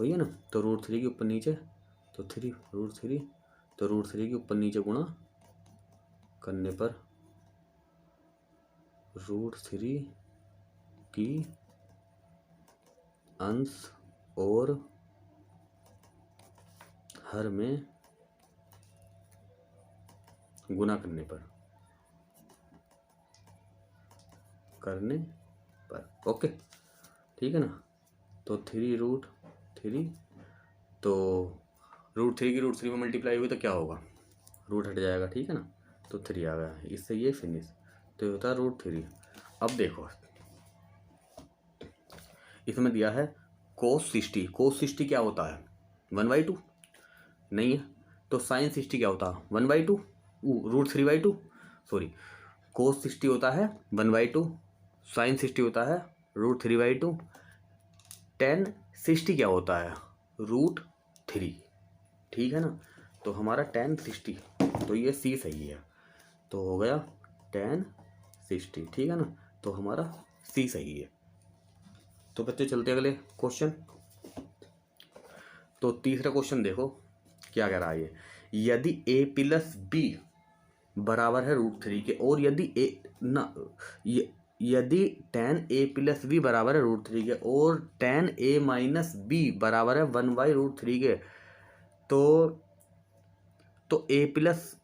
वही है ना। तो √3 के ऊपर नीचे, तो 3 √3, तो √3 के ऊपर नीचे गुणा करने पर √3 की अंश और हर में गुना करने पर ओके, ठीक है ना। तो 3√3, तो √3 की √3 में मल्टीप्लाई हुई तो क्या होगा, रूट हट जाएगा, ठीक है ना। तो 3 आ गया, इससे ये फिनिश, तो ये होता है √3। अब देखो इसमें दिया है cos 60, cos 60 क्या होता है 1/2 नहीं है। तो sin 60 क्या होता है 1/2, √3/2, सॉरी, cos 60 होता है 1/2, sin 60 होता है √3/2, tan 60 क्या होता है √3, ठीक है ना। तो हमारा tan 60, तो ये C सही है, तो हो गया tan 60, ठीक है ना। तो हमारा सी सही है। तो बच्चे चलते हैं अगले क्वेश्चन। तो तीसरा क्वेश्चन देखो क्या कह रहा है ये, यदि a प्लस बी बराबर है √3 के, और यदि tan a प्लस बी बराबर है √3 के, और tan a माइनस बी बराबर है 1/√3 के, तो a प्लस,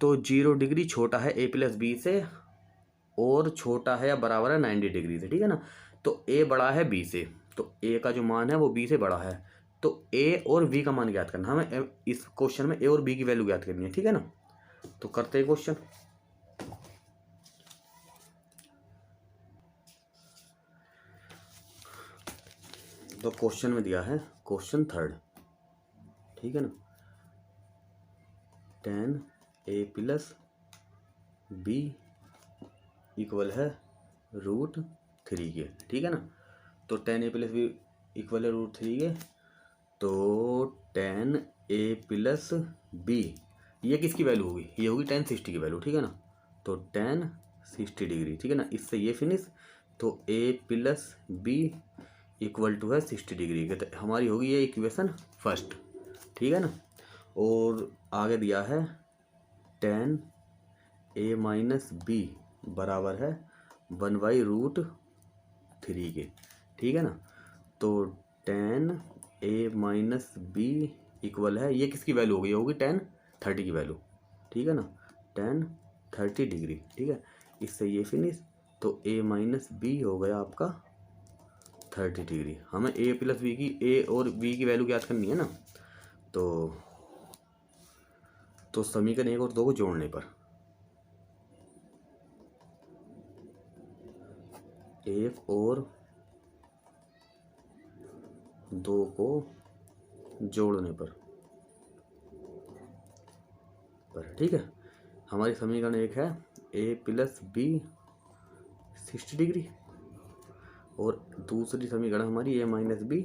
तो 0 डिग्री छोटा है a प्लस बी से, और छोटा है या बराबर है 90 डिग्री से, ठीक है ना। तो a बड़ा है b से, तो a का जो मान है वो b से बड़ा है, तो a और v का मान ज्ञात करना। हमें इस क्वेश्चन में a और b की वैल्यू ज्ञात करनी है, ठीक है ना। तो करते हैं क्वेश्चन। तो क्वेश्चन में दिया है क्वेश्चन थर्ड, ठीक है ना, tan a plus B equal है √3 के, ठीक है ना। तो tan a plus B equal है √3 के, तो tan a प्लस बी ये किसकी वैल्यू होगी, ये होगी tan 60 की वैल्यू, ठीक है ना। तो tan 60 डिग्री, ठीक है ना, इससे ये फिनिश। तो a plus B equal to है 60 डिग्री के, तो हमारी होगी ये इक्वेशन फर्स्ट, ठीक है ना। और आगे दिया है tan a माइनस बी बराबर है 1/√3 के, ठीक है ना। तो tan a minus B equal है, ये किसकी वैल्यू होगी, ये होगी tan 30 की वैल्यू, ठीक है ना, tan 30 डिग्री, ठीक है। इससे ये फिनिश। तो a माइनस बी हो गया आपका 30 डिग्री। हमें a प्लस बी की, a और b की वैल्यू ज्ञात करनी है ना। तो समीकरण 1 और 2 को जोड़ने पर, 1 और 2 को जोड़ने पर, ठीक है। हमारी समीकरण 1 है a प्लस बी 60 डिग्री, और दूसरी समीकरण हमारी a माइनस बी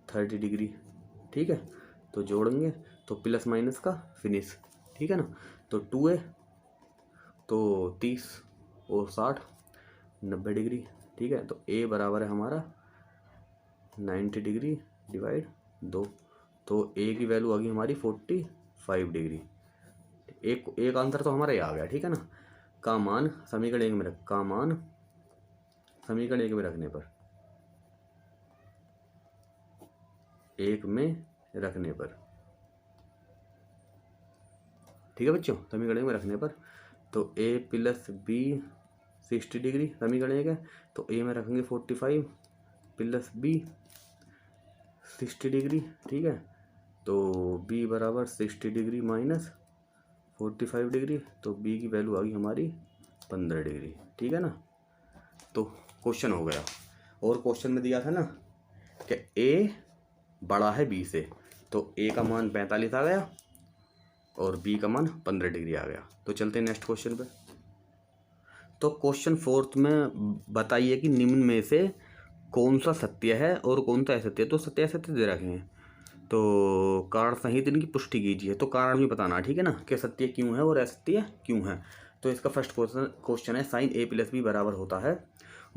30 डिग्री, ठीक है। तो जोड़ेंगे तो प्लस माइनस का फिनिश, ठीक है ना। तो 2a, तो 30 और 60 90 डिग्री, ठीक है। तो a बराबर है हमारा 90 डिग्री डिवाइड 2, तो a की वैल्यू आ गई हमारी 45 डिग्री। एक आंसर तो हमारा ये आ गया, ठीक है ना। का मान समीकरण 1 में समीकरण 1 में रखने पर, 1 में रखने पर, ठीक है बच्चों, समीकरण 1 में रखने पर। तो a प्लस बी 60 डिग्री समीकरण 1 है, तो a में रखेंगे 45 प्लस बी 60 डिग्री, ठीक है। तो b बराबर 60 डिग्री माइनस 45 डिग्री, तो b की वैल्यू आ गई हमारी 15 डिग्री, ठीक है ना। तो क्वेश्चन हो गया। और क्वेश्चन में दिया था ना कि a बड़ा है b से, तो a का मान 45 आ गया और b का मान 15 डिग्री आ गया। तो चलते हैं नेक्स्ट क्वेश्चन पे। तो क्वेश्चन 4 में बताइए कि निम्न में से कौन सा सत्य है और कौन सा असत्य है। तो सत्य असत्य दे रखे हैं, तो कारण सहित इनकी पुष्टि कीजिए। तो कारण भी बताना, ठीक है ना, कि सत्य क्यों है और असत्य क्यों है। तो इसका फर्स्ट क्वेश्चन है साइन a प्लस बी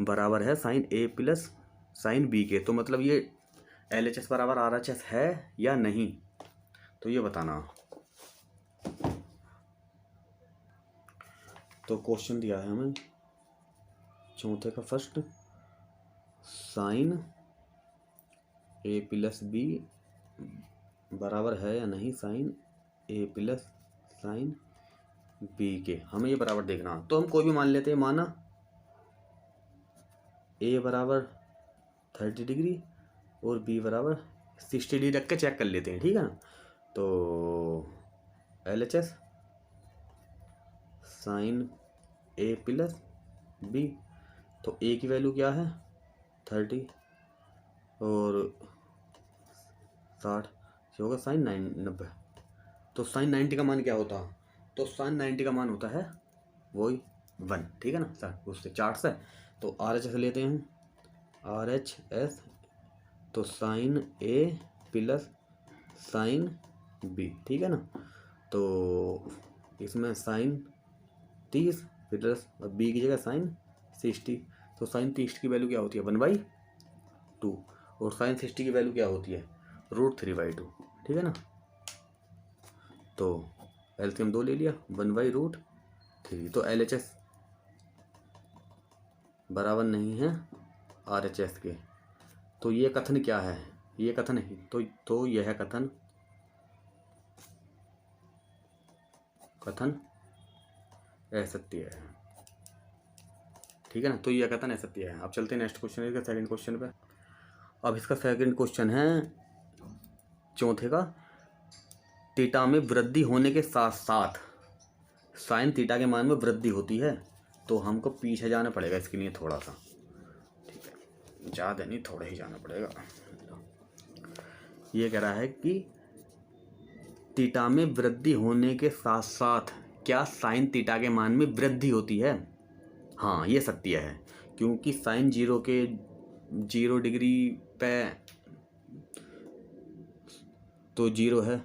बराबर है sine a plus sine B के। तो मतलब ये LHS बराबर RHS है या नहीं, तो ये बताना। तो क्वेश्चन दिया है हमें चौथे का first, sine a plus B बराबर है या नहीं sine a plus sine B के, हमें ये बराबर देखना। तो हम कोई भी मान लेते हैं, माना a बराबर 30 डिग्री और b बराबर 60 डिग्री रख के चेक कर लेते हैं, ठीक है ना। तो LHS sine a plus B, तो a की वैल्यू क्या है 30 और 60 होगा साइन 90। तो साइन 90 का मान क्या होता है, तो साइन 90 का मान होता है वही 1, ठीक है ना सर, उससे चार्ट से। तो RHS लेते हैं RHS, तो sine a plus sine b, ठीक है ना। तो इसमें साइन 30 फिर प्लस, अब बी की जगह साइन 60, तो साइन 30 की वैल्यू क्या होती है 1/2, और साइन 60 की वैल्यू क्या होती है √3/2, ठीक है ना। तो एलसीएम 2 ले लिया, 1/√3, तो LHS बराबर नहीं है RHS के। तो ये कथन क्या है, ये कथन है, तो यह कथन असत्य है, ठीक है ना। तो यह कथन असत्य है। अब चलते हैं नेक्स्ट क्वेश्चन, इसका सेकंड क्वेश्चन पे। अब इसका सेकंड क्वेश्चन है चौथे का, थीटा में वृद्धि होने के साथ साथ साइन थीटा के मान में वृद्धि होती है। तो हमको पीछे जाना पड़ेगा इसके लिए थोड़ा सा, ठीक है, ज़्यादा नहीं, थोड़ा ही जाना पड़ेगा। ये कह रहा है कि थीटा में वृद्धि होने के साथ साथ क्या साइन थीटा के मान में वृद्धि होती है। हाँ, ये सत्य है, क्योंकि साइन 0 डिग्री पे तो 0 है,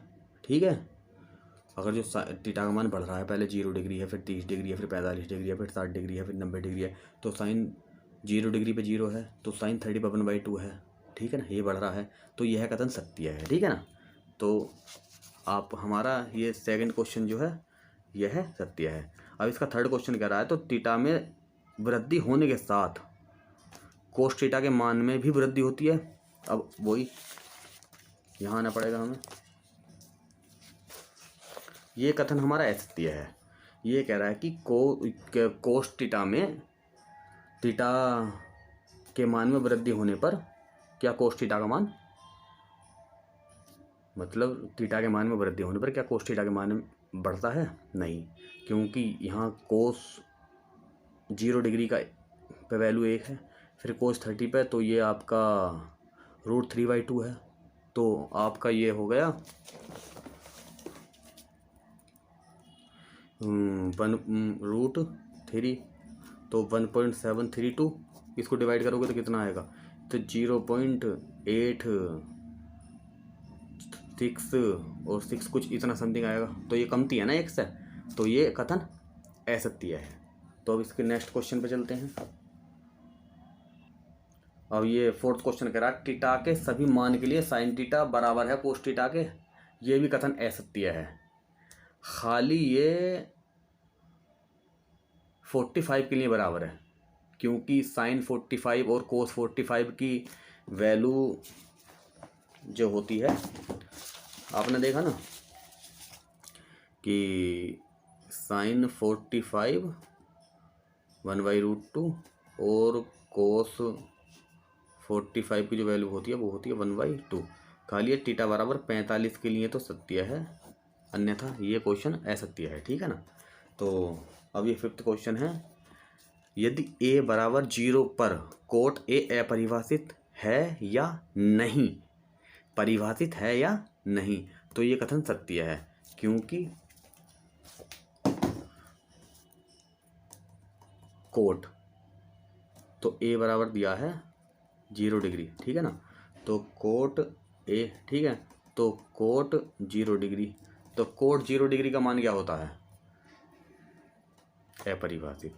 ठीक है। अगर जो थीटा का मान बढ़ रहा है, पहले 0 डिग्री है, फिर 30 डिग्री है, फिर 45 डिग्री है, फिर 60 डिग्री है, फिर 90 डिग्री है, तो साइन 0 डिग्री पे 0 है, तो साइन 30/1/2 है, ठीक है ना, ये बढ़ रहा है। तो यह कथन सत्य है, ठीक है ना। तो आप हमारा ये सेकंड क्वेश्चन जो है यह सत्य है। अब इसका थर्ड क्वेश्चन कह रहा है, तो थीटा में वृद्धि होने के साथ कोस थीटा के मान में भी वृद्धि होती है। अब वही यहाँ आना पड़ेगा हमें। ये कथन हमारा असत्य है। ये कह रहा है कि कोस थीटा में थीटा के मान में वृद्धि होने पर क्या कोस थीटा का मान, मतलब थीटा के मान में वृद्धि होने पर क्या कोस थीटा के मान बढ़ता है, नहीं, क्योंकि यहाँ कोस 0 डिग्री का पे वैल्यू 1 है, फिर कोस 30 पे, तो ये आपका √3/2 है, तो आपका ये हो गया 1√3, तो 1.732, इसको डिवाइड करोगे तो कितना आएगा, तो 0.86 और 6 कुछ इतना समथिंग आएगा। तो ये कमती है ना 1 से, तो ये कथन असत्य है। तो अब इसके नेक्स्ट क्वेश्चन पे चलते हैं। अब ये फोर्थ क्वेश्चन कह रहा है, थीटा के सभी मान के लिए साइन थीटा बराबर है कोस थीटा के। ये भी कथन असत्य है, खाली ये 45 के लिए बराबर है, क्योंकि साइन 45 और कोस 45 की वैल्यू जो होती है, आपने देखा ना कि साइन 45 1/√2 और कोस 45 की जो वैल्यू होती है वो होती है 1/2। खाली थीटा बराबर 45 के लिए तो सत्य है, अन्यथा ये क्वेश्चन असत्य है, ठीक है ना। तो अब ये फिफ्थ क्वेश्चन है, यदि a बराबर 0 पर कोट a अपरिभाषित है या नहीं, परिभाषित है या नहीं, तो ये कथन सत्य है, क्योंकि कोट तो a बराबर दिया है 0 डिग्री, ठीक है ना, तो कोट a, ठीक है, तो कोट 0 डिग्री, तो कोट 0 डिग्री का मान क्या होता है अपरिभाषित,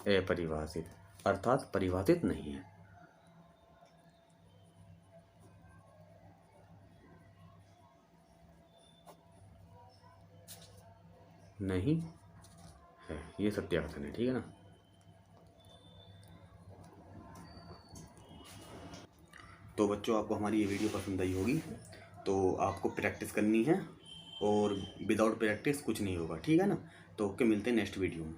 अपरिभाषित अर्थात परिभाषित नहीं है। नहीं है, ये सत्य कथन है, ठीक है ना। तो बच्चों, आपको हमारी ये वीडियो पसंद आई होगी, तो आपको प्रैक्टिस करनी है, और विदाउट प्रैक्टिस कुछ नहीं होगा, ठीक है ना। तो ओके, मिलते हैं नेक्स्ट वीडियो में।